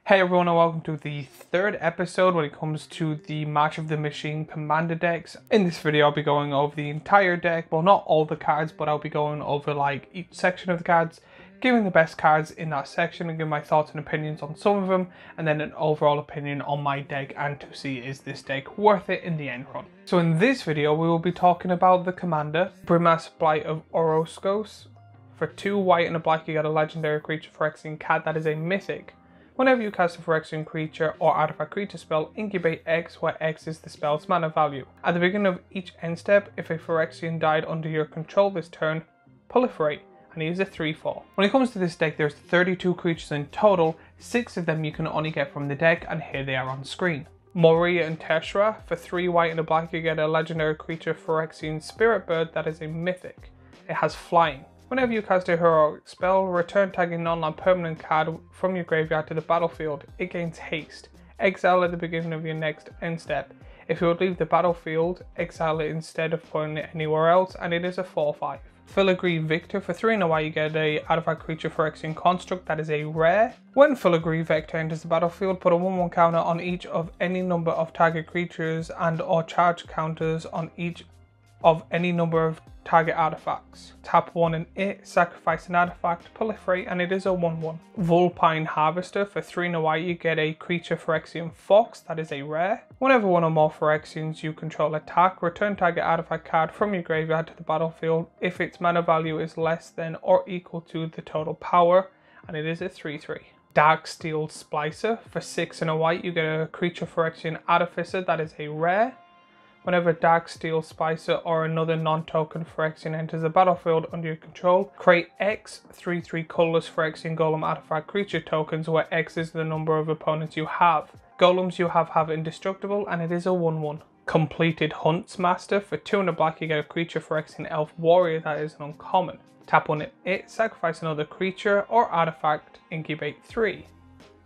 Hey everyone, and welcome to the third episode when it comes to the March of the Machine Commander decks. In this video I'll be going over the entire deck, well not all the cards, but I'll be going over like each section of the cards, giving the best cards in that section and giving my thoughts and opinions on some of them, and then an overall opinion on my deck and to see is this deck worth it in the end run. So in this video we will be talking about the Commander, Brimma's Blight of Orozcos. For 2 white and a black you get a legendary creature Phyrexian cat that is a mythic. Whenever you cast a Phyrexian creature or artifact creature spell, incubate X, where X is the spell's mana value. At the beginning of each end step, if a Phyrexian died under your control this turn, proliferate, and he is a 3/4. When it comes to this deck, there's 32 creatures in total, 6 of them you can only get from the deck, and here they are on screen. Moria and Teshra, for 3 white and a black you get a legendary creature Phyrexian Spirit Bird that is a mythic. It has flying. Whenever you cast a heroic spell, return tagging non-land permanent card from your graveyard to the battlefield. It gains haste. Exile at the beginning of your next end step. If you would leave the battlefield, exile it instead of putting it anywhere else, and it is a 4/5. Filigree Victor, for 3 and a white you get a artifact creature Phyrexian Construct that is a rare. When Filigree Victor enters the battlefield, put a 1/1 counter on each of any number of target creatures and or charge counters on each of any number of target artifacts. Tap 1 and it, sacrifice an artifact, proliferate, and it is a 1/1. Vulpine Harvester, for 3 and a white you get a creature Phyrexian Fox that is a rare. Whenever one or more Phyrexians you control attack, return target artifact card from your graveyard to the battlefield if its mana value is less than or equal to the total power, and it is a 3/3. Darksteel Splicer, for 6 and a white you get a creature Phyrexian Artificer that is a rare. Whenever Darksteel Splicer or another non-token Phyrexian enters the battlefield under your control, create X 3/3 colorless Phyrexian Golem artifact creature tokens where X is the number of opponents you have. Golems you have indestructible, and it is a 1/1. Completed Huntsmaster, for 2 and a black you get a creature Phyrexian Elf Warrior that is an uncommon. Tap on it, sacrifice another creature or artifact, incubate 3.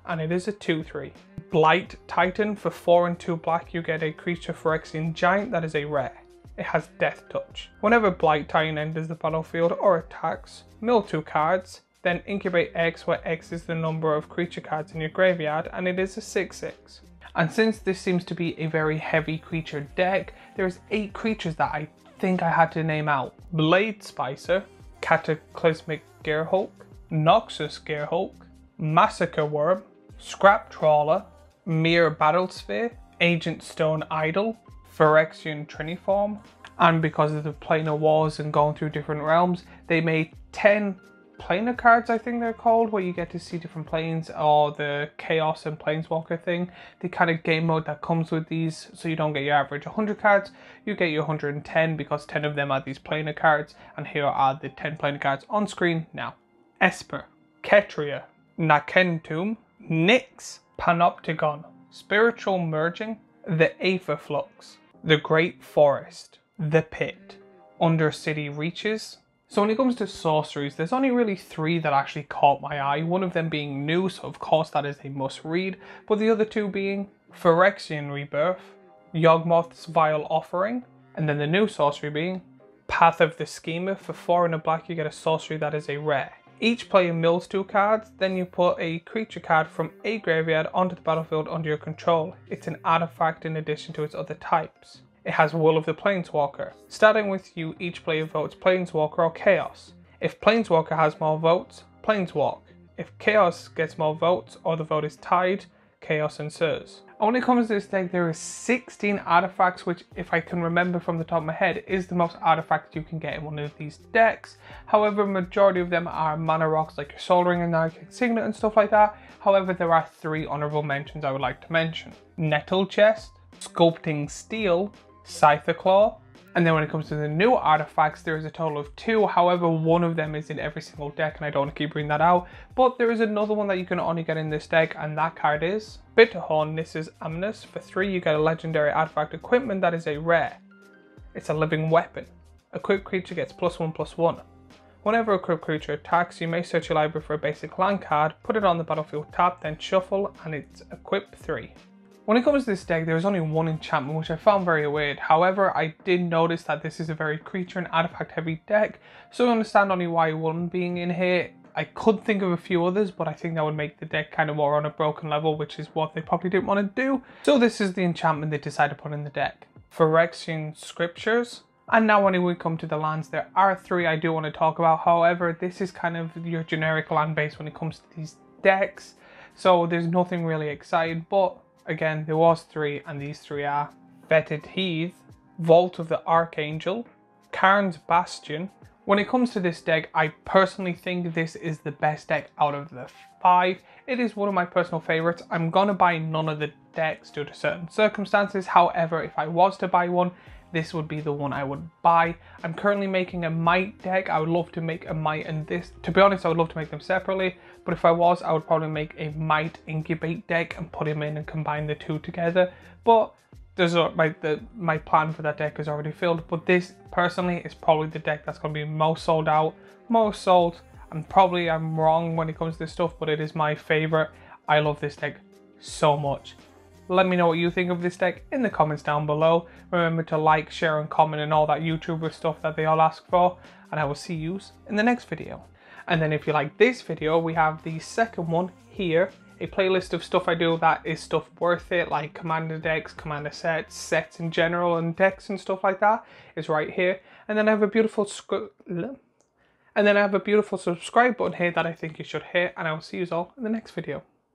And it is a 2/3. Blight Titan, for 4 and 2 black you get a creature Phyrexian Giant that is a rare. It has Death Touch. Whenever Blight Titan enters the battlefield or attacks, mill 2 cards, then incubate X where X is the number of creature cards in your graveyard, and it is a 6/6. And since this seems to be a very heavy creature deck, there's 8 creatures that I think I had to name out. Blade Spicer, Cataclysmic Gearhulk, Noxus Gearhulk, Massacre Worm, Scrap Trawler, Mere Battlesphere, Ancient Stone Idol, Phyrexian Triniform, and because of the planar wars and going through different realms, they made 10 planar cards, I think they're called, where you get to see different planes, or the Chaos and Planeswalker thing, the kind of game mode that comes with these, so you don't get your average 100 cards, you get your 110 because 10 of them are these planar cards, and here are the 10 planar cards on screen now. Esper, Ketria, Nakentum, Nyx, Panopticon, Spiritual Merging, the Aetherflux, the Great Forest, the Pit, Undercity Reaches. So when it comes to sorceries, there's only really 3 that actually caught my eye, one of them being new, so of course that is a must read, but the other 2 being Phyrexian Rebirth, Yawgmoth's Vile Offering, and then the new sorcery being Path of the Schemer. For 4 and a black you get a sorcery that is a rare. Each player mills 2 cards, then you put a creature card from a graveyard onto the battlefield under your control. It's an artifact in addition to its other types. It has Will of the Planeswalker. Starting with you, each player votes Planeswalker or Chaos. If Planeswalker has more votes, Planeswalk. If Chaos gets more votes or the vote is tied, Chaos ensues. And when it comes to this deck, there is 16 artifacts, which if I can remember from the top of my head, is the most artifacts you can get in one of these decks. However, majority of them are mana rocks like your Soul Ring and Arctic Signet and stuff like that. However, there are 3 honorable mentions I would like to mention. Nettle Chest, Sculpting Steel, Scyther Claw, and then when it comes to the new artifacts, there is a total of 2. However, one of them is in every single deck, and I don't want to keep bringing that out. But there is another one that you can only get in this deck, and that card is Bitterhorn Nissa's Amnes. For 3, you get a legendary artifact equipment that is a rare. It's a living weapon. Equipped creature gets +1/+1. Whenever a equipped creature attacks, you may search your library for a basic land card, put it on the battlefield tap, then shuffle, and it's equipped 3. When it comes to this deck, there is only 1 enchantment, which I found very weird. However, I did notice that this is a very creature and artifact heavy deck, so I understand only why 1 being in here. I could think of a few others, but I think that would make the deck kind of more on a broken level, which is what they probably didn't want to do. So this is the enchantment they decided to put in the deck. Phyrexian Scriptures. And now when we come to the lands, there are 3 I do want to talk about. However, this is kind of your generic land base when it comes to these decks. So there's nothing really exciting, but again, there was 3, and these 3 are Fetid Heath, Vault of the Archangel, Karn's Bastion. When it comes to this deck, I personally think this is the best deck out of the 5. It is one of my personal favorites. I'm gonna buy none of the decks due to certain circumstances. However, if I was to buy one, this would be the one I would buy. I'm currently making a Might deck. I would love to make a Might and this. To be honest, I would love to make them separately. But if I was, I would probably make a Might Incubate deck and put him in and combine the 2 together. But there's my plan for that deck is already filled. But this personally is probably the deck that's going to be most sold out, most sold. And probably I'm wrong when it comes to this stuff, but it is my favorite. I love this deck so much. Let me know what you think of this deck in the comments down below. Remember to like, share and comment and all that YouTuber stuff that they all ask for. And I will see you in the next video. And then if you like this video, we have the second one here. A playlist of stuff I do that is stuff worth it, like commander decks, commander sets, sets in general and decks and stuff like that is right here. And then I have a beautiful subscribe button here that I think you should hit. And I will see you all in the next video.